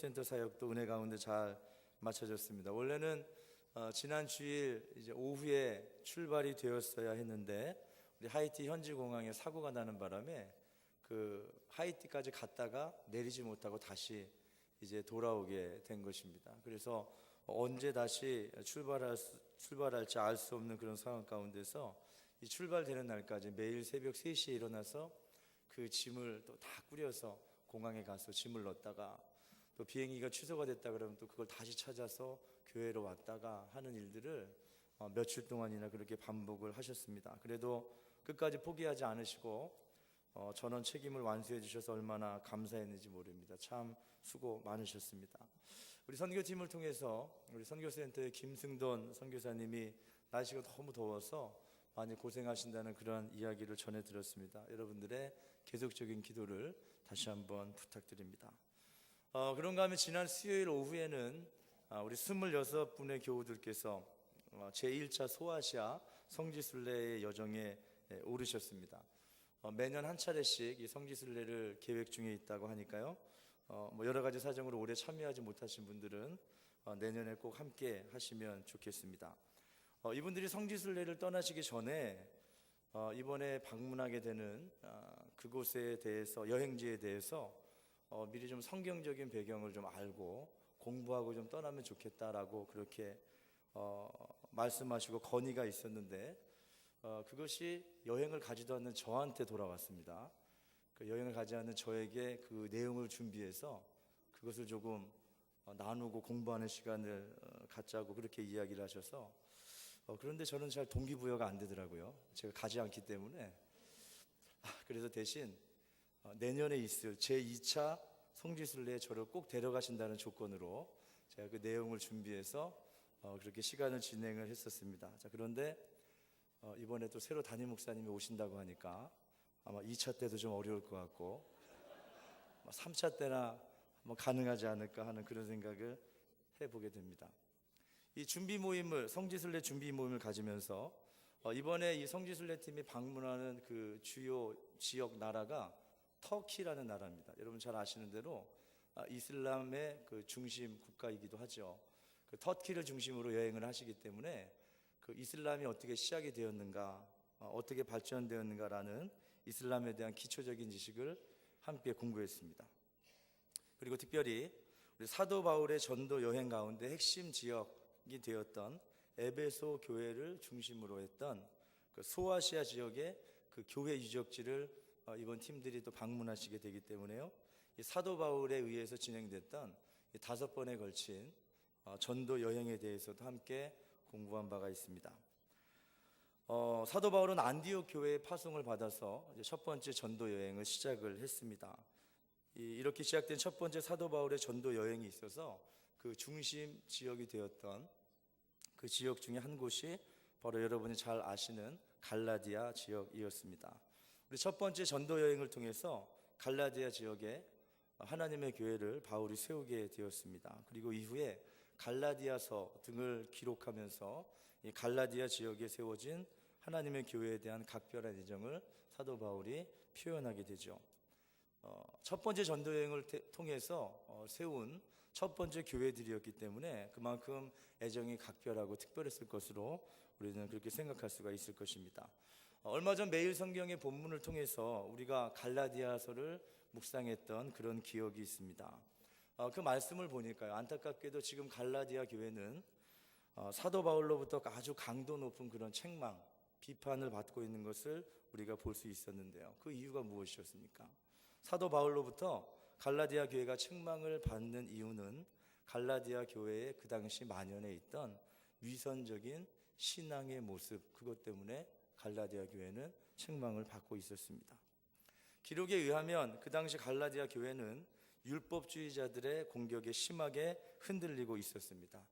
선교센터 사역도 은혜 가운데 잘 마쳐졌습니다. 원래는 지난 주일 이제 오후에 출발이 되었어야 했는데 우리 하이티 현지 공항에 사고가 나는 바람에 그 하이티까지 갔다가 내리지 못하고 다시 이제 돌아오게 된 것입니다. 그래서 언제 다시 출발할지 알 수 없는 그런 상황 가운데서 이 출발되는 날까지 매일 새벽 3시에 일어나서 그 짐을 또 다 꾸려서 공항에 가서 짐을 넣었다가 또 비행기가 취소가 됐다 그러면 또 그걸 다시 찾아서 교회로 왔다가 하는 일들을 며칠 동안이나 그렇게 반복을 하셨습니다. 그래도 끝까지 포기하지 않으시고 전원 책임을 완수해 주셔서 얼마나 감사했는지 모릅니다. 참 수고 많으셨습니다. 우리 선교팀을 통해서 우리 선교센터의 김승돈 선교사님이 날씨가 너무 더워서 많이 고생하신다는 그런 이야기를 전해 들었습니다. 여러분들의 계속적인 기도를 다시 한번 부탁드립니다. 그런가 하면 지난 수요일 오후에는 우리 26분의 교우들께서 제1차 소아시아 성지순례의 여정에 오르셨습니다. 매년 한 차례씩 이 성지순례를 계획 중에 있다고 하니까요. 여러 가지 사정으로 올해 참여하지 못하신 분들은 내년에 꼭 함께 하시면 좋겠습니다. 이분들이 성지순례를 떠나시기 전에 이번에 방문하게 되는 그곳에 대해서, 여행지에 대해서 미리 좀 성경적인 배경을 좀 알고 공부하고 좀 떠나면 좋겠다라고 그렇게 말씀하시고 건의가 있었는데 그것이 여행을 가지도 않는 저한테 돌아왔습니다. 그 여행을 가지 않는 저에게 그 내용을 준비해서 그것을 조금 나누고 공부하는 시간을 갖자고 그렇게 이야기를 하셔서 그런데 저는 잘 동기부여가 안 되더라고요. 제가 가지 않기 때문에. 그래서 대신 내년에 있을 제2차 성지순례에 저를 꼭 데려가신다는 조건으로 제가 그 내용을 준비해서 그렇게 시간을 진행을 했었습니다. 자, 그런데 이번에 또 새로 담임 목사님이 오신다고 하니까 아마 2차 때도 좀 어려울 것 같고 3차 때나 뭐 가능하지 않을까 하는 그런 생각을 해보게 됩니다. 이 준비 모임을, 성지순례 준비 모임을 가지면서 이번에 이 성지순례 팀이 방문하는 그 주요 지역 나라가 터키라는 나라입니다. 여러분 잘 아시는 대로 이슬람의 그 중심 국가이기도 하죠. 그 터키를 중심으로 여행을 하시기 때문에 그 이슬람이 어떻게 시작이 되었는가, 어떻게 발전되었는가라는 이슬람에 대한 기초적인 지식을 함께 공부했습니다. 그리고 특별히 우리 사도 바울의 전도 여행 가운데 핵심 지역이 되었던 에베소 교회를 중심으로 했던 그 소아시아 지역의 그 교회 유적지를 이번 팀들이 또 방문하시게 되기 때문에요. 이 사도 바울에 의해서 진행됐던 5번에 걸친 전도 여행에 대해서도 함께 공부한 바가 있습니다. 사도 바울은 안디옥 교회의 파송을 받아서 이제 첫 번째 전도 여행을 시작을 했습니다. 이렇게 시작된 첫 번째 사도 바울의 전도 여행이 있어서 그 중심 지역이 되었던 그 지역 중에 한 곳이 바로 여러분이 잘 아시는 갈라디아 지역이었습니다. 우리 첫 번째 전도 여행을 통해서 갈라디아 지역에 하나님의 교회를 바울이 세우게 되었습니다. 그리고 이후에 갈라디아서 등을 기록하면서 이 갈라디아 지역에 세워진 하나님의 교회에 대한 각별한 애정을 사도 바울이 표현하게 되죠. 첫 번째 전도 여행을 통해서 세운 첫 번째 교회들이었기 때문에 그만큼 애정이 각별하고 특별했을 것으로 우리는 그렇게 생각할 수가 있을 것입니다. 얼마 전 매일 성경의 본문을 통해서 우리가 갈라디아서를 묵상했던 그런 기억이 있습니다. 그 말씀을 보니까요, 안타깝게도 지금 갈라디아 교회는 사도 바울로부터 아주 강도 높은 그런 책망, 비판을 받고 있는 것을 우리가 볼 수 있었는데요. 그 이유가 무엇이었습니까? 사도 바울로부터 갈라디아 교회가 책망을 받는 이유는 갈라디아 교회에 그 당시 만연해 있던 위선적인 신앙의 모습, 그것 때문에 갈라디아 교회는 책망을 받고 있었습니다. 기록에 의하면 그 당시 갈라디아 교회는 율법주의자들의 공격에 심하게 흔들리고 있었습니다.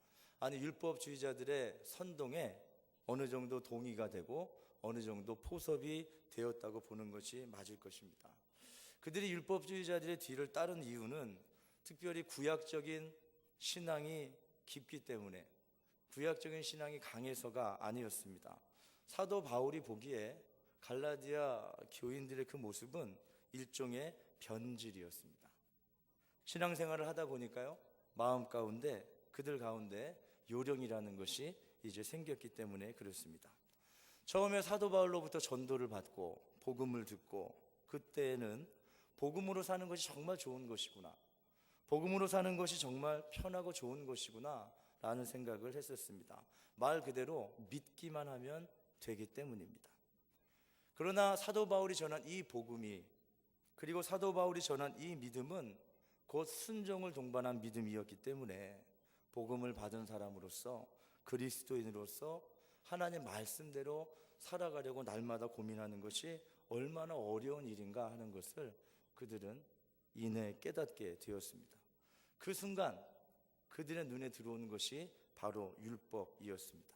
아니, 율법주의자들의 선동에 어느 정도 동의가 되고 어느 정도 포섭이 되었다고 보는 것이 맞을 것입니다. 그들이 율법주의자들의 뒤를 따른 이유는 특별히 구약적인 신앙이 깊기 때문에, 구약적인 신앙이 강해서가 아니었습니다. 사도 바울이 보기에 갈라디아 교인들의 그 모습은 일종의 변질이었습니다. 신앙생활을 하다 보니까요, 마음 가운데, 그들 가운데 요령이라는 것이 이제 생겼기 때문에 그렇습니다. 처음에 사도 바울로부터 전도를 받고 복음을 듣고, 그때는 복음으로 사는 것이 정말 좋은 것이구나, 복음으로 사는 것이 정말 편하고 좋은 것이구나 라는 생각을 했었습니다. 말 그대로 믿기만 하면 되기 때문입니다. 그러나 사도 바울이 전한 이 복음이, 그리고 사도 바울이 전한 이 믿음은 곧 순종을 동반한 믿음이었기 때문에 복음을 받은 사람으로서, 그리스도인으로서 하나님 말씀대로 살아가려고 날마다 고민하는 것이 얼마나 어려운 일인가 하는 것을 그들은 이내 깨닫게 되었습니다. 그 순간 그들의 눈에 들어오는 것이 바로 율법이었습니다.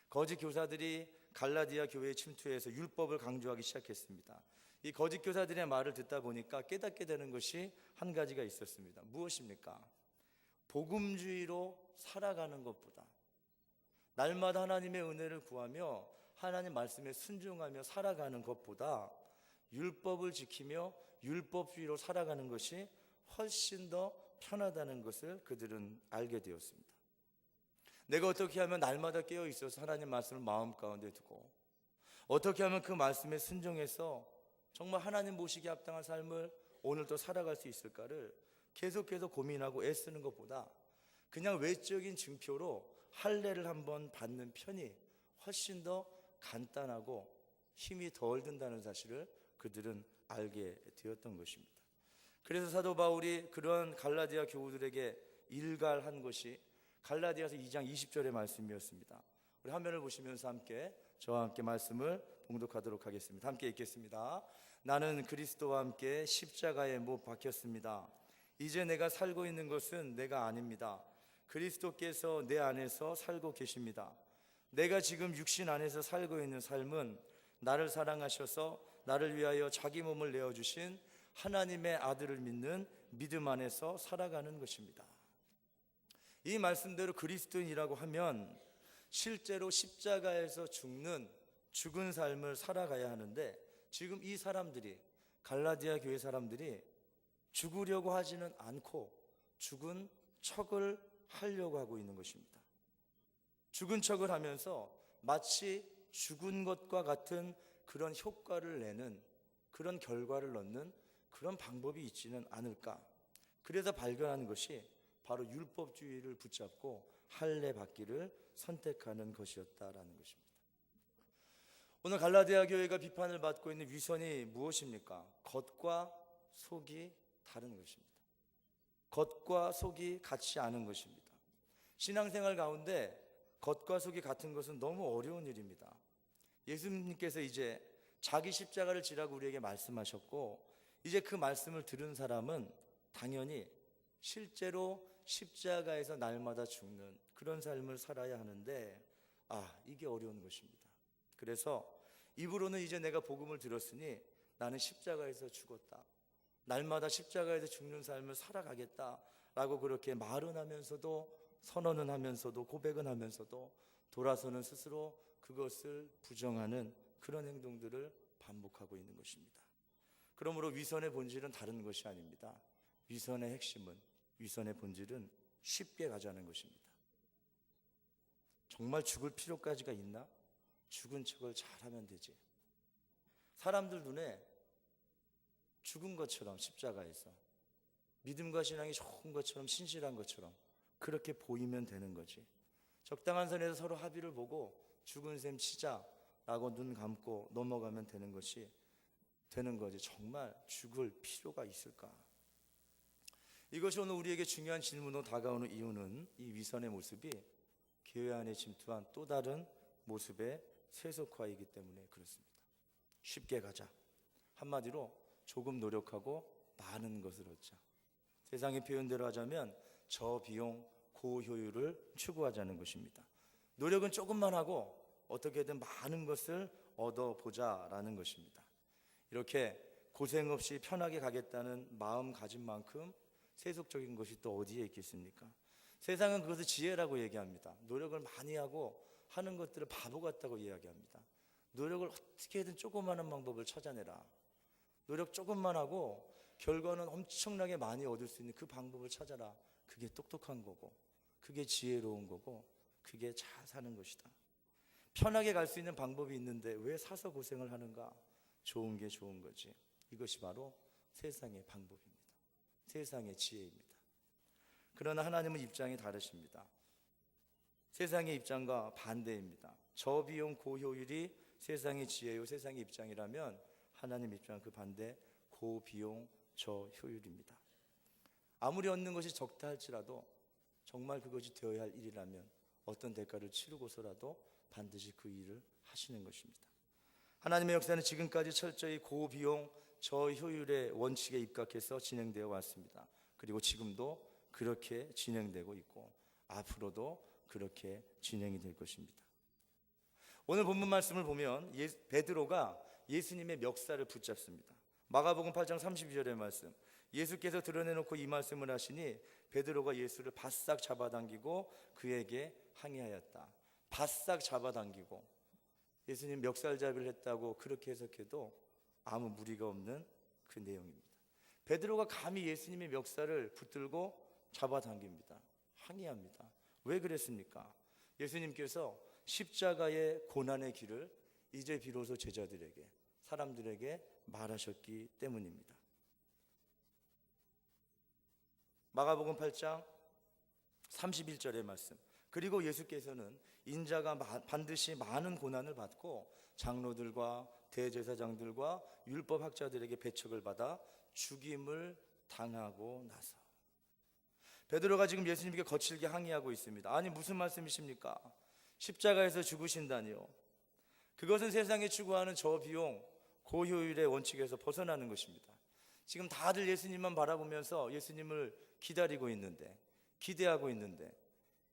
거짓 교사들이 갈라디아 교회에 침투해서 율법을 강조하기 시작했습니다. 이 거짓 교사들의 말을 듣다 보니까 깨닫게 되는 것이 한 가지가 있었습니다. 무엇입니까? 복음주의로 살아가는 것보다, 날마다 하나님의 은혜를 구하며 하나님 말씀에 순종하며 살아가는 것보다 율법을 지키며 율법주의로 살아가는 것이 훨씬 더 편하다는 것을 그들은 알게 되었습니다. 내가 어떻게 하면 날마다 깨어 있어서 하나님 말씀을 마음 가운데 두고, 어떻게 하면 그 말씀에 순종해서 정말 하나님 보시기에 합당한 삶을 오늘도 살아갈 수 있을까를 계속해서 고민하고 애쓰는 것보다 그냥 외적인 증표로 할례를 한번 받는 편이 훨씬 더 간단하고 힘이 덜 든다는 사실을 그들은 알게 되었던 것입니다. 그래서 사도 바울이 그런 갈라디아 교우들에게 일갈한 것이 갈라디아서 2장 20절의 말씀이었습니다. 우리 화면을 보시면서 함께 저와 함께 말씀을 봉독하도록 하겠습니다. 함께 읽겠습니다. 나는 그리스도와 함께 십자가에 못 박혔습니다. 이제 내가 살고 있는 것은 내가 아닙니다. 그리스도께서 내 안에서 살고 계십니다. 내가 지금 육신 안에서 살고 있는 삶은 나를 사랑하셔서 나를 위하여 자기 몸을 내어주신 하나님의 아들을 믿는 믿음 안에서 살아가는 것입니다. 이 말씀대로 그리스도인이라고 하면 실제로 십자가에서 죽은 삶을 살아가야 하는데, 지금 이 사람들이, 갈라디아 교회 사람들이 죽으려고 하지는 않고 죽은 척을 하려고 하고 있는 것입니다. 죽은 척을 하면서 마치 죽은 것과 같은 그런 효과를 내는, 그런 결과를 넣는 그런 방법이 있지는 않을까. 그래서 발견하는 것이 바로 율법주의를 붙잡고 할례 받기를 선택하는 것이었다라는 것입니다. 오늘 갈라디아 교회가 비판을 받고 있는 위선이 무엇입니까? 겉과 속이 다른 것입니다. 겉과 속이 같지 않은 것입니다. 신앙생활 가운데 겉과 속이 같은 것은 너무 어려운 일입니다. 예수님께서 이제 자기 십자가를 지라고 우리에게 말씀하셨고, 이제 그 말씀을 들은 사람은 당연히 실제로 십자가에서 날마다 죽는 그런 삶을 살아야 하는데, 이게 어려운 것입니다. 그래서 입으로는 이제 내가 복음을 들었으니 나는 십자가에서 죽었다, 날마다 십자가에서 죽는 삶을 살아가겠다 라고 그렇게 말은 하면서도, 선언은 하면서도, 고백은 하면서도 돌아서는 스스로 그것을 부정하는 그런 행동들을 반복하고 있는 것입니다. 그러므로 위선의 본질은 다른 것이 아닙니다. 위선의 핵심은, 위선의 본질은 쉽게 가자는 것입니다. 정말 죽을 필요까지가 있나? 죽은 척을 잘하면 되지. 사람들 눈에 죽은 것처럼, 십자가에서 믿음과 신앙이 좋은 것처럼, 신실한 것처럼 그렇게 보이면 되는 거지. 적당한 선에서 서로 합의를 보고 죽은 셈 치자라고 눈 감고 넘어가면 되는 것이 되는 거지. 정말 죽을 필요가 있을까? 이것이 오늘 우리에게 중요한 질문으로 다가오는 이유는 이 위선의 모습이 교회 안에 침투한 또 다른 모습의 세속화이기 때문에 그렇습니다. 쉽게 가자. 한마디로 조금 노력하고 많은 것을 얻자. 세상의 표현대로 하자면 저비용 고효율을 추구하자는 것입니다. 노력은 조금만 하고 어떻게든 많은 것을 얻어보자라는 것입니다. 이렇게 고생 없이 편하게 가겠다는 마음가짐 만큼 세속적인 것이 또 어디에 있겠습니까? 세상은 그것을 지혜라고 얘기합니다. 노력을 많이 하고 하는 것들을 바보 같다고 이야기합니다. 노력을 어떻게든 조그마한 방법을 찾아내라. 노력 조금만 하고 결과는 엄청나게 많이 얻을 수 있는 그 방법을 찾아라. 그게 똑똑한 거고, 그게 지혜로운 거고, 그게 잘 사는 것이다. 편하게 갈 수 있는 방법이 있는데 왜 사서 고생을 하는가? 좋은 게 좋은 거지. 이것이 바로 세상의 방법입니다. 세상의 지혜입니다. 그러나 하나님은 입장이 다르십니다. 세상의 입장과 반대입니다. 저비용 고효율이 세상의 지혜요 세상의 입장이라면 하나님 입장은 그 반대 고비용 저효율입니다. 아무리 얻는 것이 적다 할지라도 정말 그것이 되어야 할 일이라면 어떤 대가를 치르고서라도 반드시 그 일을 하시는 것입니다. 하나님의 역사는 지금까지 철저히 고비용 저효율의 원칙에 입각해서 진행되어 왔습니다. 그리고 지금도 그렇게 진행되고 있고 앞으로도 그렇게 진행이 될 것입니다. 오늘 본문 말씀을 보면 베드로가 예수님의 멱살을 붙잡습니다. 마가복음 8장 32절의 말씀, 예수께서 드러내놓고 이 말씀을 하시니 베드로가 예수를 바싹 잡아당기고 그에게 항의하였다. 바싹 잡아당기고 예수님 멱살잡이를 했다고 그렇게 해석해도 아무 무리가 없는 그 내용입니다. 베드로가 감히 예수님의 멱살을 붙들고 잡아당깁니다. 항의합니다. 왜 그랬습니까? 예수님께서 십자가의 고난의 길을 이제 비로소 제자들에게, 사람들에게 말하셨기 때문입니다. 마가복음 8장 31절의 말씀, 그리고 예수께서는 인자가 반드시 많은 고난을 받고 장로들과 대제사장들과 율법학자들에게 배척을 받아 죽임을 당하고 나서, 베드로가 지금 예수님께 거칠게 항의하고 있습니다. 아니 무슨 말씀이십니까? 십자가에서 죽으신다니요. 그것은 세상이 추구하는 저비용 고효율의 원칙에서 벗어나는 것입니다. 지금 다들 예수님만 바라보면서 예수님을 기다리고 있는데, 기대하고 있는데,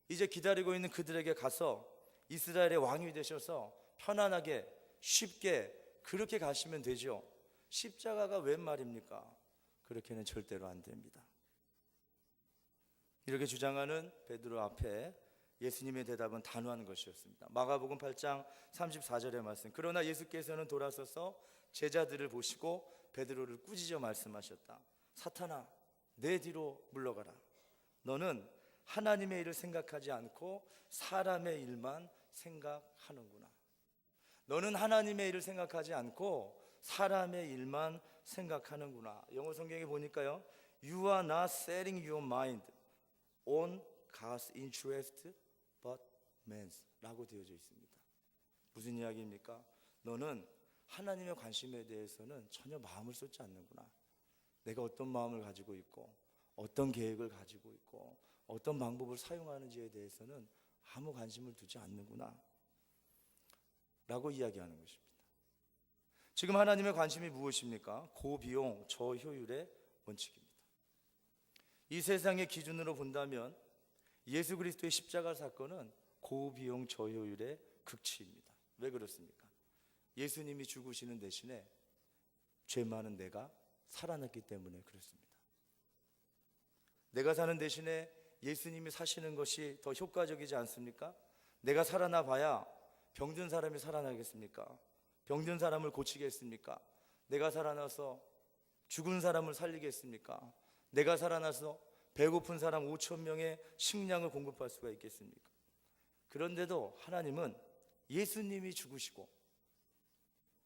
이제 기다리고 있는 그들에게 가서 이스라엘의 왕이 되셔서 편안하게 쉽게 그렇게 가시면 되죠. 십자가가 웬 말입니까? 그렇게는 절대로 안 됩니다. 이렇게 주장하는 베드로 앞에 예수님의 대답은 단호한 것이었습니다. 마가복음 8장 34절의 말씀, 그러나 예수께서는 돌아서서 제자들을 보시고 베드로를 꾸짖어 말씀하셨다. 사탄아, 내 뒤로 물러가라. 너는 하나님의 일을 생각하지 않고 사람의 일만 생각하는구나. 너는 하나님의 일을 생각하지 않고 사람의 일만 생각하는구나. 영어 성경에 보니까요, You are not setting your mind on God's interest but man's 라고 되어져 있습니다. 무슨 이야기입니까? 너는 하나님의 관심에 대해서는 전혀 마음을 쏟지 않는구나. 내가 어떤 마음을 가지고 있고 어떤 계획을 가지고 있고 어떤 방법을 사용하는지에 대해서는 아무 관심을 두지 않는구나 라고 이야기하는 것입니다. 지금 하나님의 관심이 무엇입니까? 고비용 저효율의 원칙입니다. 이 세상의 기준으로 본다면 예수 그리스도의 십자가 사건은 고비용 저효율의 극치입니다. 왜 그렇습니까? 예수님이 죽으시는 대신에 죄 많은 내가 살아났기 때문에 그렇습니다. 내가 사는 대신에 예수님이 사시는 것이 더 효과적이지 않습니까? 내가 살아나 봐야 병든 사람이 살아나겠습니까? 병든 사람을 고치겠습니까? 내가 살아나서 죽은 사람을 살리겠습니까? 내가 살아나서 배고픈 사람 5천 명의 식량을 공급할 수가 있겠습니까? 그런데도 하나님은 예수님이 죽으시고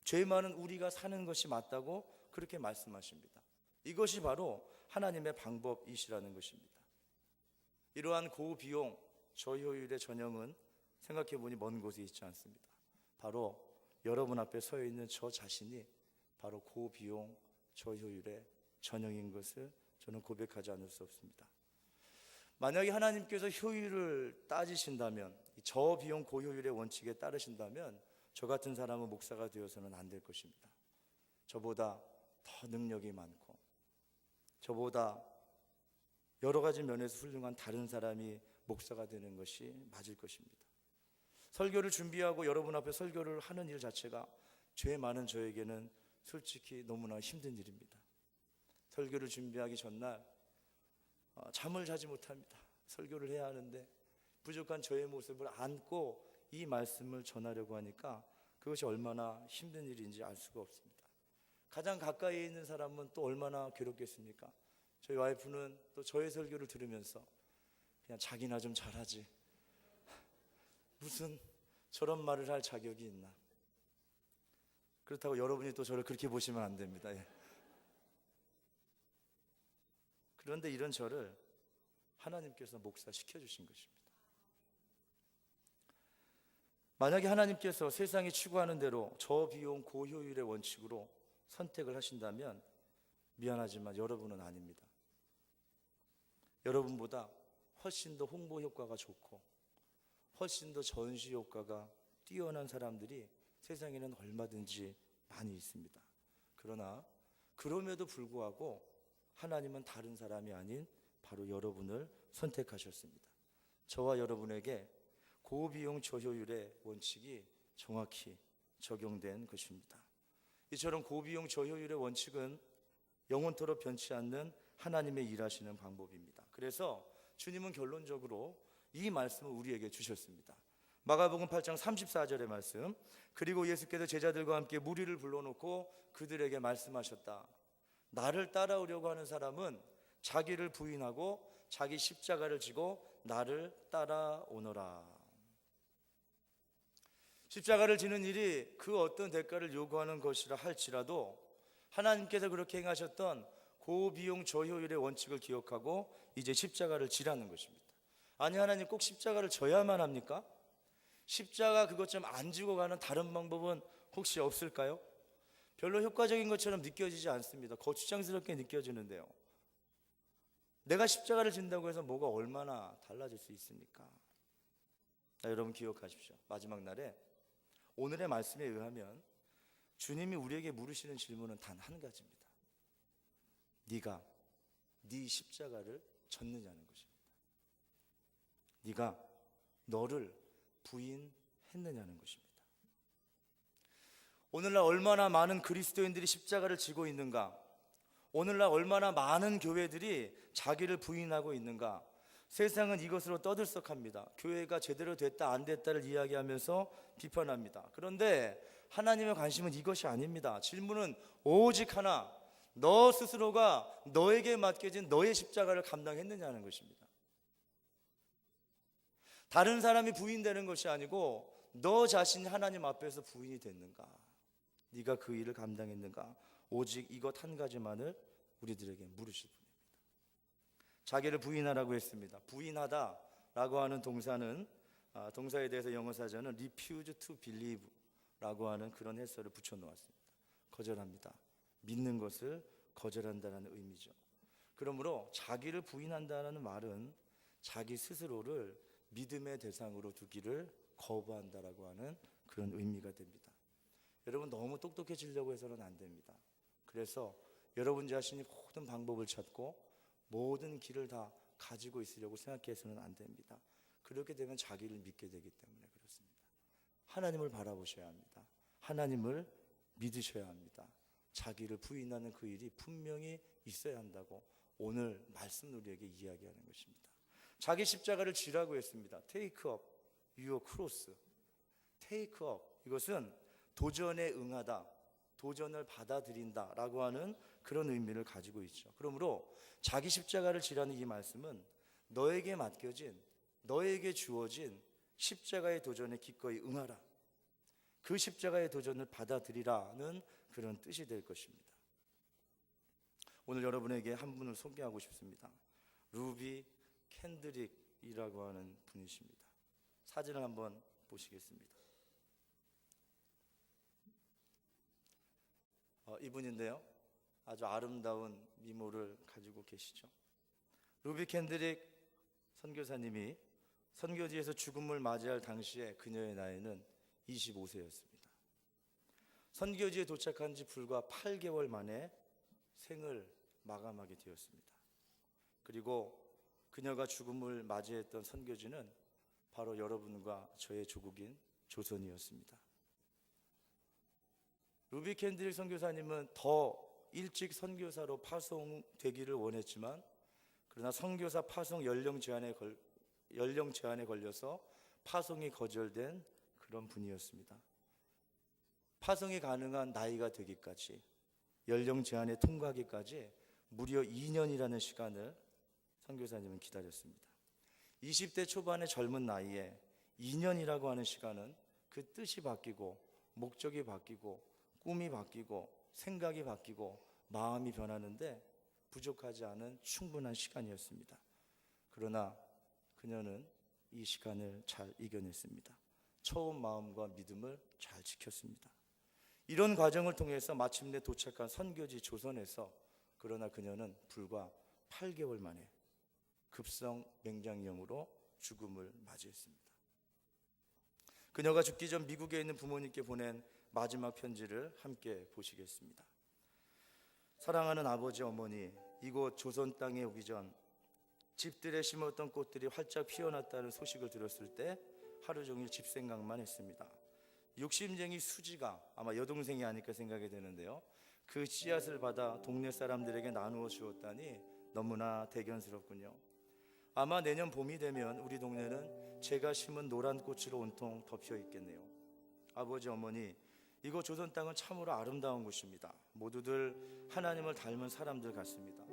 죄 많은 우리가 사는 것이 맞다고 그렇게 말씀하십니다. 이것이 바로 하나님의 방법이시라는 것입니다. 이러한 고비용 저효율의 전형은 생각해보니 먼 곳에 있지 않습니다. 바로 여러분 앞에 서 있는 저 자신이 바로 고비용 저효율의 전형인 것을 저는 고백하지 않을 수 없습니다. 만약에 하나님께서 효율을 따지신다면, 저비용 고효율의 원칙에 따르신다면 저 같은 사람은 목사가 되어서는 안 될 것입니다. 저보다 더 능력이 많고 저보다 여러 가지 면에서 훌륭한 다른 사람이 목사가 되는 것이 맞을 것입니다. 설교를 준비하고 여러분 앞에 설교를 하는 일 자체가 죄 많은 저에게는 솔직히 너무나 힘든 일입니다. 설교를 준비하기 전날 잠을 자지 못합니다. 설교를 해야 하는데 부족한 저의 모습을 안고 이 말씀을 전하려고 하니까 그것이 얼마나 힘든 일인지 알 수가 없습니다. 가장 가까이 있는 사람은 또 얼마나 괴롭겠습니까? 저희 와이프는 또 저의 설교를 들으면서 그냥 자기나 좀 잘하지, 무슨 저런 말을 할 자격이 있나. 그렇다고 여러분이 또 저를 그렇게 보시면 안 됩니다. 예. 그런데 이런 저를 하나님께서 목사시켜 주신 것입니다. 만약에 하나님께서 세상이 추구하는 대로 저비용 고효율의 원칙으로 선택을 하신다면 미안하지만 여러분은 아닙니다. 여러분보다 훨씬 더 홍보 효과가 좋고 훨씬 더 전시 효과가 뛰어난 사람들이 세상에는 얼마든지 많이 있습니다. 그러나 그럼에도 불구하고 하나님은 다른 사람이 아닌 바로 여러분을 선택하셨습니다. 저와 여러분에게 고비용 저효율의 원칙이 정확히 적용된 것입니다. 이처럼 고비용 저효율의 원칙은 영원토록 변치 않는 하나님의 일하시는 방법입니다. 그래서 주님은 결론적으로 이 말씀을 우리에게 주셨습니다. 마가복음 8장 34절의 말씀, 그리고 예수께서 제자들과 함께 무리를 불러놓고 그들에게 말씀하셨다. 나를 따라오려고 하는 사람은 자기를 부인하고 자기 십자가를 지고 나를 따라오너라. 십자가를 지는 일이 그 어떤 대가를 요구하는 것이라 할지라도 하나님께서 그렇게 행하셨던 고비용 저효율의 원칙을 기억하고 이제 십자가를 지라는 것입니다. 아니, 하나님 꼭 십자가를 져야만 합니까? 십자가 그것 좀 안 지고 가는 다른 방법은 혹시 없을까요? 별로 효과적인 것처럼 느껴지지 않습니다. 거추장스럽게 느껴지는데요. 내가 십자가를 진다고 해서 뭐가 얼마나 달라질 수 있습니까? 여러분 기억하십시오. 마지막 날에 오늘의 말씀에 의하면 주님이 우리에게 물으시는 질문은 단 한 가지입니다. 네가 네 십자가를 졌느냐는 것입니다. 네가 너를 부인했느냐는 것입니다. 오늘날 얼마나 많은 그리스도인들이 십자가를 지고 있는가? 오늘날 얼마나 많은 교회들이 자기를 부인하고 있는가? 세상은 이것으로 떠들썩합니다. 교회가 제대로 됐다 안 됐다를 이야기하면서 비판합니다. 그런데 하나님의 관심은 이것이 아닙니다. 질문은 오직 하나, 너 스스로가 너에게 맡겨진 너의 십자가를 감당했느냐는 것입니다. 다른 사람이 부인되는 것이 아니고 너 자신이 하나님 앞에서 부인이 됐는가? 네가 그 일을 감당했는가? 오직 이것 한 가지만을 우리들에게 물으실 분입니다. 자기를 부인하라고 했습니다. 부인하다라고 하는 동사는 동사에 대해서 영어 사전은 refuse to believe 라고 하는 그런 해설을 붙여놓았습니다. 거절합니다. 믿는 것을 거절한다는 의미죠. 그러므로 자기를 부인한다는 말은 자기 스스로를 믿음의 대상으로 두기를 거부한다라고 하는 그런 의미가 됩니다. 여러분 너무 똑똑해지려고 해서는 안 됩니다. 그래서 여러분 자신이 모든 방법을 찾고 모든 길을 다 가지고 있으려고 생각해서는 안 됩니다. 그렇게 되면 자기를 믿게 되기 때문에 그렇습니다. 하나님을 바라보셔야 합니다. 하나님을 믿으셔야 합니다. 자기를 부인하는 그 일이 분명히 있어야 한다고 오늘 말씀 우리에게 이야기하는 것입니다. 자기 십자가를 지라고 했습니다. Take up your cross. Take up, 이것은 도전에 응하다, 도전을 받아들인다 라고 하는 그런 의미를 가지고 있죠. 그러므로 자기 십자가를 지라는 이 말씀은 너에게 맡겨진, 너에게 주어진 십자가의 도전에 기꺼이 응하라, 그 십자가의 도전을 받아들이라는 그런 뜻이 될 것입니다. 오늘 여러분에게 한 분을 소개하고 싶습니다. 루비 캔드릭이라고 하는 분이십니다. 사진을 한번 보시겠습니다. 이분인데요, 아주 아름다운 미모를 가지고 계시죠. 루비 캔드릭 선교사님이 선교지에서 죽음을 맞이할 당시에 그녀의 나이는 25세였습니다. 선교지에 도착한 지 불과 8개월 만에 생을 마감하게 되었습니다. 그리고 그녀가 죽음을 맞이했던 선교지는 바로 여러분과 저의 조국인 조선이었습니다. 루비 캔드릭 선교사님은 더 일찍 선교사로 파송되기를 원했지만 그러나 선교사 파송 연령 제한에 걸려서 파송이 거절된 그런 분이었습니다. 파송이 가능한 나이가 되기까지 연령 제한에 통과하기까지 무려 2년이라는 시간을 선교사님은 기다렸습니다. 20대 초반의 젊은 나이에 2년이라고 하는 시간은 그 뜻이 바뀌고 목적이 바뀌고 꿈이 바뀌고 생각이 바뀌고 마음이 변하는데 부족하지 않은 충분한 시간이었습니다. 그러나 그녀는 이 시간을 잘 이겨냈습니다. 처음 마음과 믿음을 잘 지켰습니다. 이런 과정을 통해서 마침내 도착한 선교지 조선에서, 그러나 그녀는 불과 8개월 만에 급성 맹장염으로 죽음을 맞이했습니다. 그녀가 죽기 전 미국에 있는 부모님께 보낸 마지막 편지를 함께 보시겠습니다. 사랑하는 아버지, 어머니, 이곳 조선 땅에 오기 전 집들에 심었던 꽃들이 활짝 피어났다는 소식을 들었을 때 하루 종일 집 생각만 했습니다. 욕심쟁이 수지가, 아마 여동생이 아닐까 생각이 되는데요, 그 씨앗을 받아 동네 사람들에게 나누어 주었다니 너무나 대견스럽군요. 아마 내년 봄이 되면 우리 동네는 제가 심은 노란 꽃으로 온통 덮여 있겠네요. 아버지, 어머니, 이곳 조선 땅은 참으로 아름다운 곳입니다. 모두들 하나님을 닮은 사람들 같습니다.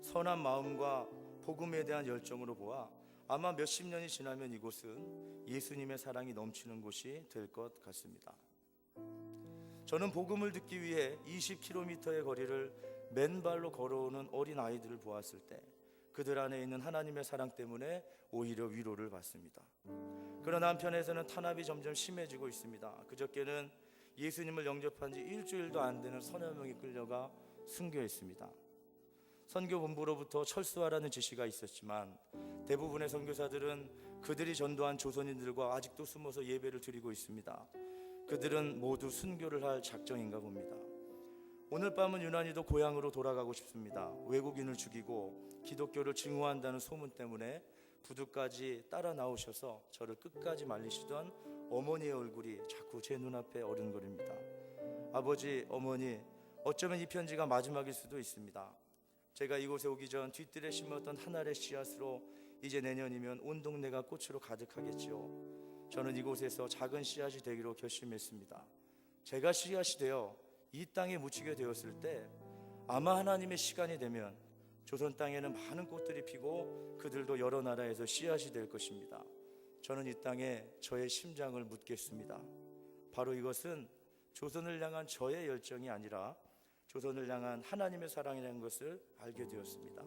선한 마음과 복음에 대한 열정으로 보아 아마 몇십 년이 지나면 이곳은 예수님의 사랑이 넘치는 곳이 될 것 같습니다. 저는 복음을 듣기 위해 20km의 거리를 맨발로 걸어오는 어린 아이들을 보았을 때 그들 안에 있는 하나님의 사랑 때문에 오히려 위로를 받습니다. 그러나 한편에서는 탄압이 점점 심해지고 있습니다. 그저께는 예수님을 영접한 지 일주일도 안 되는 서너 명이 끌려가 순교했습니다. 선교본부로부터 철수하라는 지시가 있었지만 대부분의 선교사들은 그들이 전도한 조선인들과 아직도 숨어서 예배를 드리고 있습니다. 그들은 모두 순교를 할 작정인가 봅니다. 오늘 밤은 유난히도 고향으로 돌아가고 싶습니다. 외국인을 죽이고 기독교를 증오한다는 소문 때문에 부두까지 따라 나오셔서 저를 끝까지 말리시던 어머니의 얼굴이 자꾸 제 눈앞에 어른거립니다. 아버지, 어머니, 어쩌면 이 편지가 마지막일 수도 있습니다. 제가 이곳에 오기 전 뒤뜰에 심었던 한 알의 씨앗으로 이제 내년이면 온 동네가 꽃으로 가득하겠지요. 저는 이곳에서 작은 씨앗이 되기로 결심했습니다. 제가 씨앗이 되어 이 땅에 묻히게 되었을 때 아마 하나님의 시간이 되면 조선 땅에는 많은 꽃들이 피고 그들도 여러 나라에서 씨앗이 될 것입니다. 저는 이 땅에 저의 심장을 묻겠습니다. 바로 이것은 조선을 향한 저의 열정이 아니라 조선을 향한 하나님의 사랑이라는 것을 알게 되었습니다.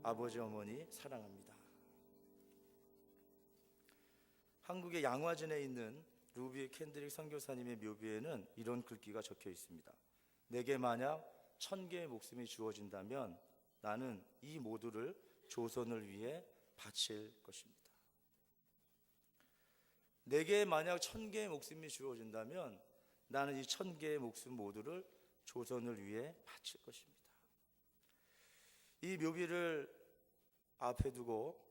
아버지, 어머니 사랑합니다. 한국의 양화진에 있는 루비 캔드릭 선교사님의 묘비에는 이런 글귀가 적혀 있습니다. 내게 만약 1000개의 목숨이 주어진다면 나는 이 모두를 조선을 위해 바칠 것입니다. 내게 만약 1000개의 목숨이 주어진다면 나는 이 1000개의 목숨 모두를 조선을 위해 바칠 것입니다. 이 묘비를 앞에 두고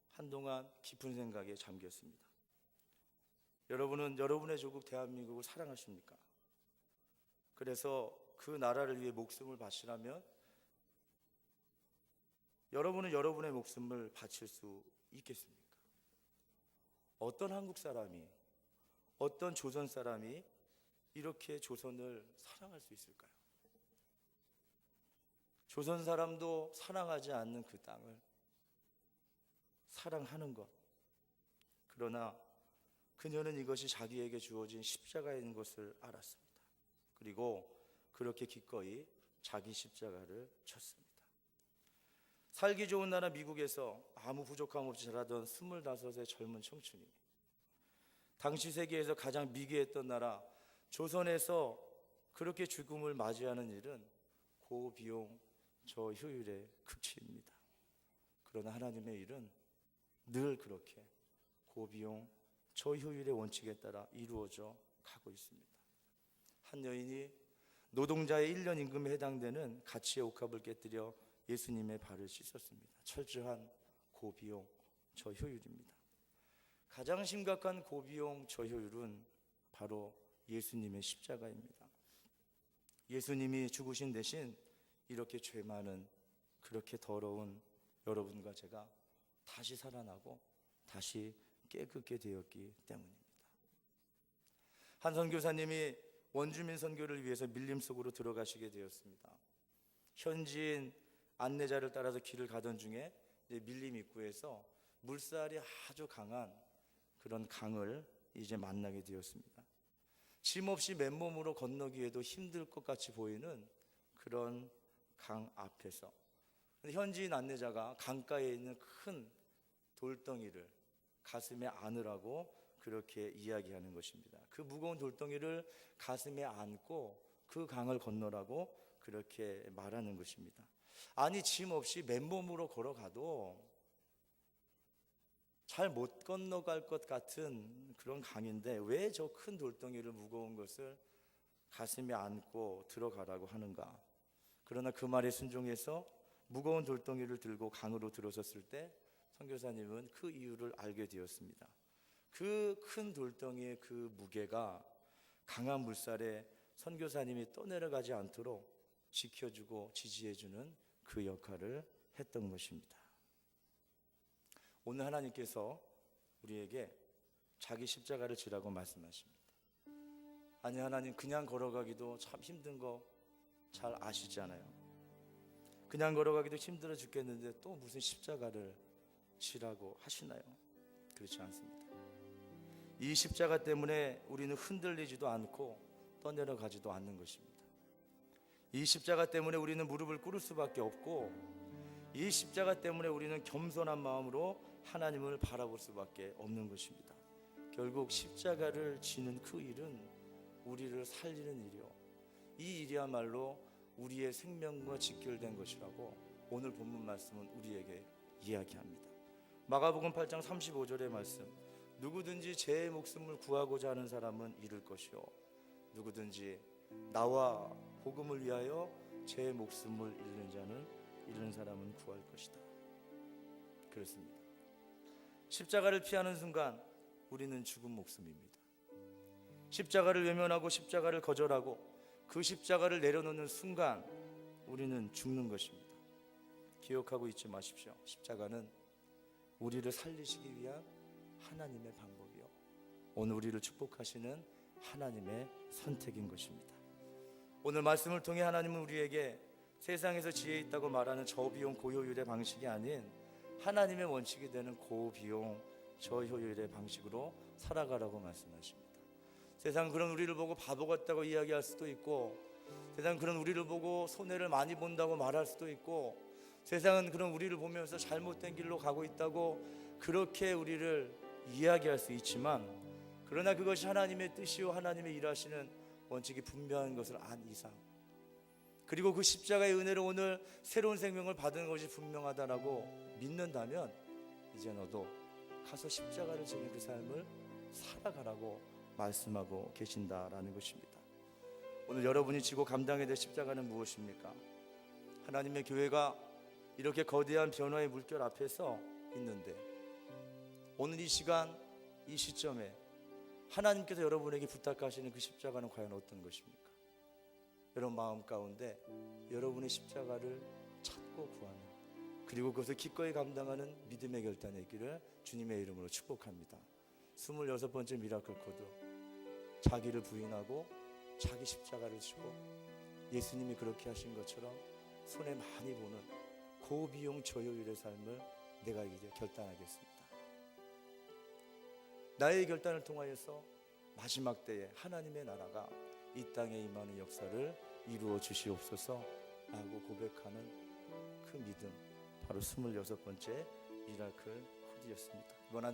한동안 깊은 생각에 잠겼습니다. 여러분은 여러분의 조국 대한민국을 사랑하십니까? 그래서 그 나라를 위해 목숨을 바치라면 여러분은 여러분의 목숨을 바칠 수 있겠습니까? 어떤 한국 사람이, 어떤 조선 사람이 이렇게 조선을 사랑할 수 있을까요? 조선 사람도 사랑하지 않는 그 땅을 사랑하는 것. 그러나 그녀는 이것이 자기에게 주어진 십자가인 것을 알았습니다. 그리고 그렇게 기꺼이 자기 십자가를 쳤습니다. 살기 좋은 나라 미국에서 아무 부족함 없이 자라던 25의 젊은 청춘이 당시 세계에서 가장 미개했던 나라 조선에서 그렇게 죽음을 맞이하는 일은 고비용 저효율의 극치입니다. 그러나 하나님의 일은 늘 그렇게 고비용 저효율의 원칙에 따라 이루어져 가고 있습니다. 한 여인이 노동자의 1년 임금에 해당되는 가치의 옥합을 깨뜨려 예수님의 발을 씻었습니다. 철저한 고비용 저효율입니다. 가장 심각한 고비용 저효율은 바로 예수님의 십자가입니다. 예수님이 죽으신 대신 이렇게 죄 많은, 그렇게 더러운 여러분과 제가 다시 살아나고 다시 깨끗게 되었기 때문입니다. 한 선교사님이 원주민 선교를 위해서 밀림 속으로 들어가시게 되었습니다. 현지인 안내자를 따라서 길을 가던 중에 밀림 입구에서 물살이 아주 강한 그런 강을 이제 만나게 되었습니다. 짐 없이 맨몸으로 건너기에도 힘들 것 같이 보이는 그런 강 앞에서 현지인 안내자가 강가에 있는 큰 돌덩이를 가슴에 안으라고 그렇게 이야기하는 것입니다. 그 무거운 돌덩이를 가슴에 안고 그 강을 건너라고 그렇게 말하는 것입니다. 아니, 짐 없이 맨몸으로 걸어가도 잘 못 건너갈 것 같은 그런 강인데 왜 저 큰 돌덩이를, 무거운 것을 가슴에 안고 들어가라고 하는가? 그러나 그 말에 순종해서 무거운 돌덩이를 들고 강으로 들어섰을 때 선교사님은 그 이유를 알게 되었습니다. 그 큰 돌덩이의 그 무게가 강한 물살에 선교사님이 떠내려가지 않도록 지켜주고 지지해주는 그 역할을 했던 것입니다. 오늘 하나님께서 우리에게 자기 십자가를 지라고 말씀하십니다. 아니, 하나님, 그냥 걸어가기도 참 힘든 거 잘 아시잖아요. 그냥 걸어가기도 힘들어 죽겠는데 또 무슨 십자가를 지라고 하시나요? 그렇지 않습니다. 이 십자가 때문에 우리는 흔들리지도 않고 떠내려가지도 않는 것입니다. 이 십자가 때문에 우리는 무릎을 꿇을 수밖에 없고, 이 십자가 때문에 우리는 겸손한 마음으로 하나님을 바라볼 수밖에 없는 것입니다. 결국 십자가를 지는 그 일은 우리를 살리는 일이요, 이 일이야말로 우리의 생명과 직결된 것이라고 오늘 본문 말씀은 우리에게 이야기합니다. 마가복음 8장 35절의 말씀, 누구든지 제 목숨을 구하고자 하는 사람은 잃을 것이요, 누구든지 나와 복음을 위하여 제 목숨을 잃는 사람은 구할 것이다. 그렇습니다. 십자가를 피하는 순간 우리는 죽은 목숨입니다. 십자가를 외면하고 십자가를 거절하고 그 십자가를 내려놓는 순간 우리는 죽는 것입니다. 기억하고 있지 마십시오. 십자가는 우리를 살리시기 위한 하나님의 방법이요, 오늘 우리를 축복하시는 하나님의 선택인 것입니다. 오늘 말씀을 통해 하나님은 우리에게 세상에서 지혜 있다고 말하는 저비용 고효율의 방식이 아닌 하나님의 원칙이 되는 고비용 저효율의 방식으로 살아가라고 말씀하십니다. 세상 그런 우리를 보고 바보 같다고 이야기할 수도 있고, 세상 그런 우리를 보고 손해를 많이 본다고 말할 수도 있고, 세상은 그런 우리를 보면서 잘못된 길로 가고 있다고 그렇게 우리를 이야기할 수 있지만, 그러나 그것이 하나님의 뜻이요 하나님의 일하시는 원칙이 분명한 것을 안 이상, 그리고 그 십자가의 은혜로 오늘 새로운 생명을 받은 것이 분명하다라고 믿는다면 이제 너도 가서 십자가를 지는 그 삶을 살아가라고 말씀하고 계신다라는 것입니다. 오늘 여러분이 지고 감당해야 될 십자가는 무엇입니까? 하나님의 교회가 이렇게 거대한 변화의 물결 앞에서 있는데, 오늘 이 시간 이 시점에 하나님께서 여러분에게 부탁하시는 그 십자가는 과연 어떤 것입니까? 여러분 마음 가운데 여러분의 십자가를 찾고 구하는, 그리고 그것을 기꺼이 감당하는 믿음의 결단의 길을 주님의 이름으로 축복합니다. 26번째 미라클 코드, 자기를 부인하고 자기 십자가를 지고 예수님이 그렇게 하신 것처럼 손해 많이 보는 고비용 저효율의 삶을 내가 이제 결단하겠습니다. 나의 결단을 통하여서 마지막 때에 하나님의 나라가 이 땅에 임하는 역사를 이루어 주시옵소서 라고 고백하는 그 믿음, 바로 26번째 미라클 코드였습니다. 이번 한